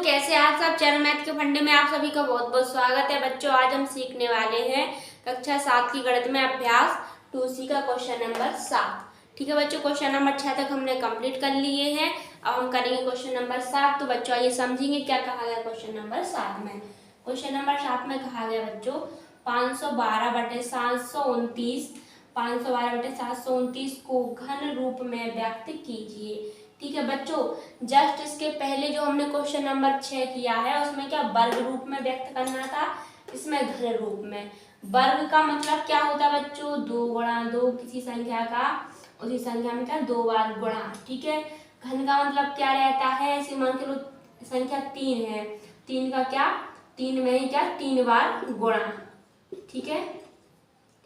कैसे आप सब। चैनल मैथ के फंडे में आप सभी का बहुत बहुत स्वागत है। बच्चों, आज हम सीखने वाले हैं कक्षा 7 की गणित में अभ्यास 2C का क्वेश्चन नंबर 7। ठीक है बच्चों, क्वेश्चन नंबर 6 तक हमने कंप्लीट कर लिए हैं। अब हम करेंगे क्वेश्चन नंबर 7। तो बच्चों आइए समझेंगे क्या कहा गया क्वेश्चन नंबर 7 में। क्वेश्चन नंबर 7 में कहा गया बच्चों 512/729 512/729 को घन रूप में व्यक्त कीजिए। ठीक है बच्चों, जस्ट इसके पहले जो हमने क्वेश्चन नंबर 6 किया है उसमें क्या वर्ग रूप में व्यक्त करना था, इसमें घन रूप में। वर्ग का मतलब क्या होता है बच्चों, 2 गुणा 2, किसी संख्या का उसी संख्या में क्या 2 बार गुणा। ठीक है, घन का मतलब क्या रहता है, ऐसे मान के लो संख्या 3 है, 3 का क्या 3 में ही क्या 3 बार गुणा। ठीक है,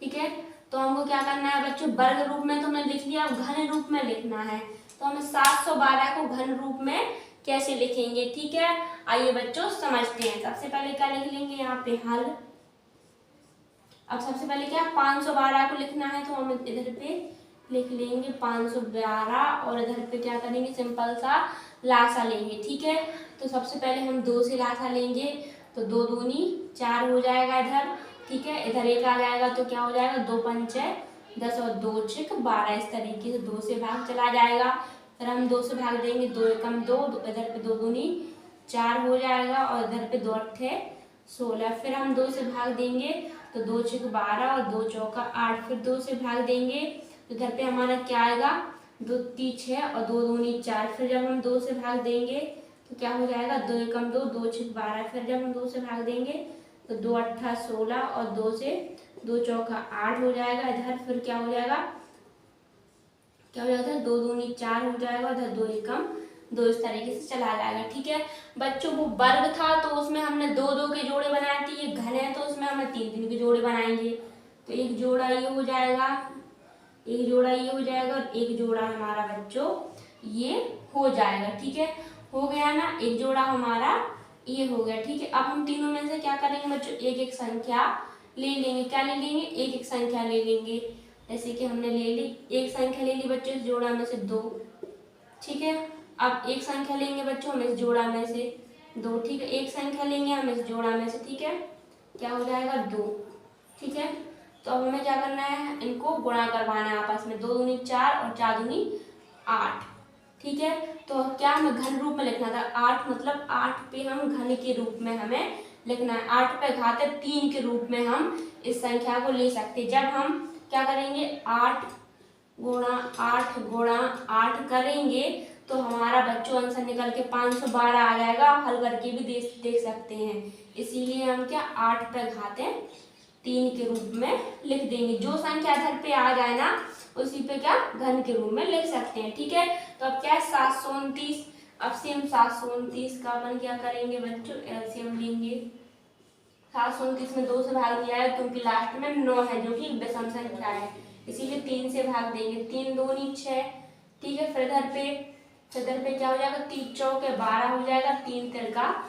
ठीक है, तो हमको क्या करना है बच्चों, वर्ग रूप में तो हमने लिख लिया, अब घन रूप में लिखना है। तो हम 712 को घन रूप में कैसे लिखेंगे। ठीक है, आइए बच्चों समझते हैं। सबसे पहले क्या लिख लेंगे यहाँ पे हल। अब सबसे पहले क्या 512 को लिखना है, तो हम इधर पे लिख लेंगे 512 और इधर पे क्या करेंगे सिंपल सा लासा लेंगे। ठीक है, तो सबसे पहले हम 2 से लासा लेंगे, तो 2 दूनी 4 हो जाएगा इधर। ठीक है, इधर 1 आ जाएगा तो क्या हो जाएगा 2 पंचे 10 और 2 6 12। इस तरीके से 2 से भाग चला जाएगा। फिर हम 2 से भाग देंगे, 2 एकम 2, इधर पे 2 दूनी 4 हो जाएगा और इधर पे 2 अट्ठे 16। फिर हम 2 से भाग देंगे तो 2 6 12 और 2 चौका 8। फिर 2 से भाग देंगे तो इधर पे हमारा क्या आएगा 2 3 6 और 2 दूनी 4। फिर जब हम 2 से भाग देंगे तो क्या हो जाएगा 2 एकम 2, 2 6 12। फिर जब हम 2 से भाग देंगे तो 2 अट्ठा 16 और 2 से 2 चौका 8 हो जाएगा इधर। फिर क्या हो जाएगा 2 दूनी 4 हो जाएगा, इधर 2 एकम 2। इस तरीके से चला जाएगा। ठीक है बच्चों, वो वर्ग था तो उसमें हमने 2 2 के जोड़े बनाए थे, ये घन है तो उसमें हमने 3 3 के जोड़े बनाएंगे। तो एक जोड़ा ये हो जाएगा, एक जोड़ा ये हो जाएगा और एक जोड़ा हमारा बच्चों ये हो जाएगा। ठीक है, हो गया ना, एक जोड़ा हमारा ये हो गया। ठीक है, अब हम तीनों में से क्या करेंगे बच्चों, एक एक संख्या ले लेंगे। क्या ले लेंगे, एक एक संख्या ले लेंगे। जैसे कि हमने ले ली एक संख्या ले ली बच्चों इस जोड़ा में से 2। ठीक है, अब एक संख्या लेंगे बच्चों हम इस जोड़ा में से 2। ठीक है, एक संख्या लेंगे हम इस जोड़ा में से, ठीक है, क्या हो जाएगा 2। ठीक है, तो अब हमें क्या करना है, इनको गुणा करवाना है आपस में। 2 दूनी 4 और 4 दूनी 8। ठीक है, तो क्या हमें घन रूप में लिखना था, 8 मतलब 8 पे हम घन के रूप में हमें लिखना है। 8 पे घात 3 के रूप में हम इस संख्या को ले सकते। जब हम क्या करेंगे 8 गुणा 8 करेंगे तो हमारा बच्चों आंसर निकल के 512 आ जाएगा। आप हल करके भी देख सकते हैं। इसीलिए हम क्या 8 पे घाते 3 के रूप में लिख देंगे। जो संख्या इधर पे आ जाए ना उसी पे क्या घन के रूप में लिख सकते हैं। ठीक है, तो अब क्या है 729। अब से हम 729 का अपन क्या करेंगे बच्चों, एलसीएम लेंगे। 729 में 2 से भाग दिया है क्योंकि लास्ट में 9 है जो कि विषम संख्या है, इसीलिए 3 से भाग देंगे। 3 दूनी 6। ठीक है, फिर इधर पे क्या हो जाएगा 3 चौके 12 हो जाएगा, 3 तिरका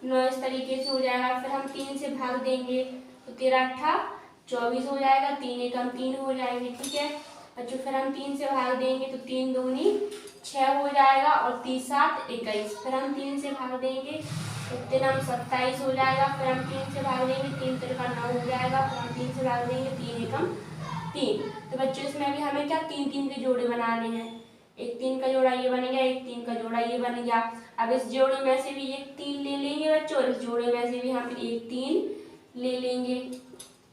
9। इस तरीके से हो जाएगा। फिर हम 3 से भाग देंगे तो 13 अट्ठा 24 हो जाएगा, 3 एकम 3 हो जाएंगे। ठीक है बच्चों, फिर हम 3 से भाग देंगे तो 3 दूनी 6 हो जाएगा और 3 7 21। फिर हम 3 से भाग देंगे तो 3 हम 27 हो जाएगा। फिर हम 3 से भाग देंगे, 3 तिरका 9 हो जाएगा। फिर हम 3 से भाग देंगे, 3 एकम 3। तो बच्चों इसमें भी हमें क्या 3 3 के जोड़े बनाने हैं। एक 3 का जोड़ा ये बन गया, एक 3 का जोड़ा ये बन गया। अब इस जोड़े में से भी एक 3 ले लेंगे बच्चों, इस जोड़े में से भी हम एक 3 ले लेंगे।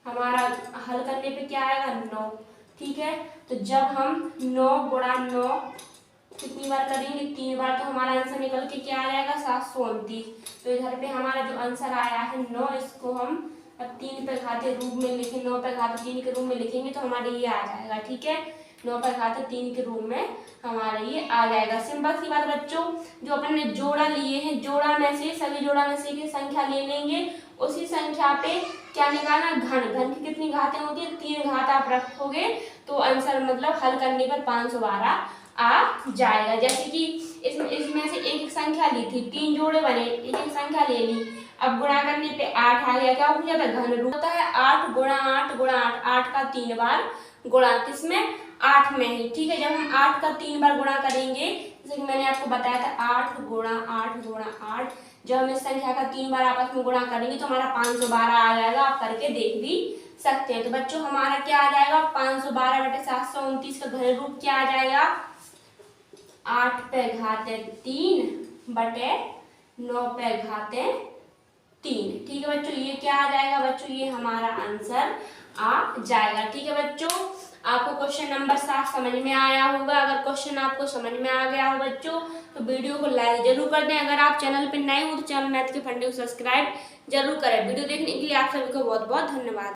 हमारा हल करने पे क्या आएगा 9। ठीक है, तो जब हम 9 गुणा 9 कितनी बार करेंगे 3 बार, तो हमारा आंसर निकल के क्या आ जाएगा 729। तो इधर पे हमारा जो आंसर आया है 9, इसको हम अब 3 पे घाते रूप में लिखें, 9 पे घाते 3 के रूप में लिखेंगे तो हमारे ये आ जाएगा। ठीक है, 9 पे घाते 3 के रूप में हमारा ये आ जाएगा। सिंपल सी बात बच्चों, जो अपन ने जोड़ा लिए हैं, जोड़ा में से सभी जोड़ा में से की संख्या ले लेंगे, उसी संख्या पे क्या निकालना घन। घन की कितनी घातें होती है, 3 घात आप रखोगे तो आंसर मतलब हल करने पर 512 आ जाएगा। जैसे कि इसमें से एक एक संख्या ली थी, 3 जोड़े बने, एक एक संख्या ले ली, अब गुणा करने पे 8 आ गया, क्या हो जाता है घन रूप होता है। 8 गुणा 8 गुणा 8, 8 का 3 बार गुणा, किसमें 8 में ही। ठीक है, जब हम 8 का 3 बार गुणा करेंगे जैसे कि मैंने आपको बताया था 8 गुणा 8 गुणा 8। जब हम इस संख्या का 3 बार आपस में गुणा करेंगे तो हमारा 512 आ जाएगा। आप करके देख भी सकते हैं। तो बच्चों हमारा क्या आ जाएगा, 512 बटे 729 का घन रूप क्या आ जाएगा, 8 पे घाते 3 बटे 9 पे घाते 3। ठीक है बच्चों, ये क्या आ जाएगा बच्चों, ये हमारा आंसर आ जाएगा। ठीक है बच्चों, आपको क्वेश्चन नंबर 7 समझ में आया होगा। अगर क्वेश्चन आपको समझ में आ गया हो बच्चों तो वीडियो को लाइक जरूर कर दें। अगर आप चैनल पर नए हो तो चैनल मैथ के फंडे को सब्सक्राइब जरूर करें। वीडियो देखने के लिए आप सभी को बहुत बहुत धन्यवाद।